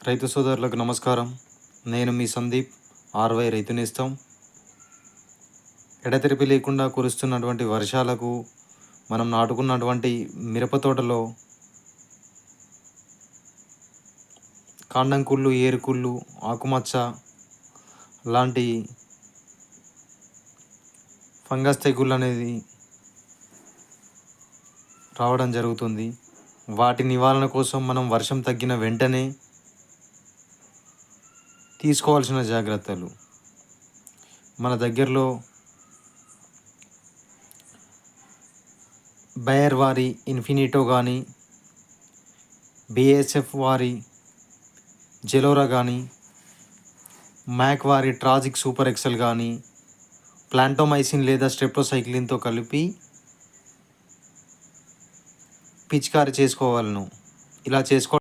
రైతు సోదరులకు నమస్కారం. నేను మీ సందీప్, ఆర్వై రైతు నేస్తం. ఎడతెరిపి లేకుండా కురుస్తున్నటువంటి వర్షాలకు మనం నాటుకున్నటువంటి మిరప తోటలో కాండం కుళ్ళు, ఏరుకుళ్ళు, ఆకుమచ్చ లాంటి ఫంగస్ తెగుళ్ళు అనేది రావడం జరుగుతుంది. వాటి నివారణ కోసం మనం వర్షం తగ్గిన వెంటనే తీసుకోవాల్సిన జాగ్రత్తలు, మన దగ్గరలో బయర్ వారి ఇన్ఫినిటో కానీ, బిఎస్ఎఫ్ వారి జెలోరా కానీ, మ్యాక్ వారి ట్రాజిక్ సూపర్ ఎక్సెల్ కానీ, ప్లాంటోమైసిన్ లేదా స్ట్రెప్టోసైక్లిన్తో కలిపి పిచికారి చేసుకోవాలను. ఇలా చేసుకో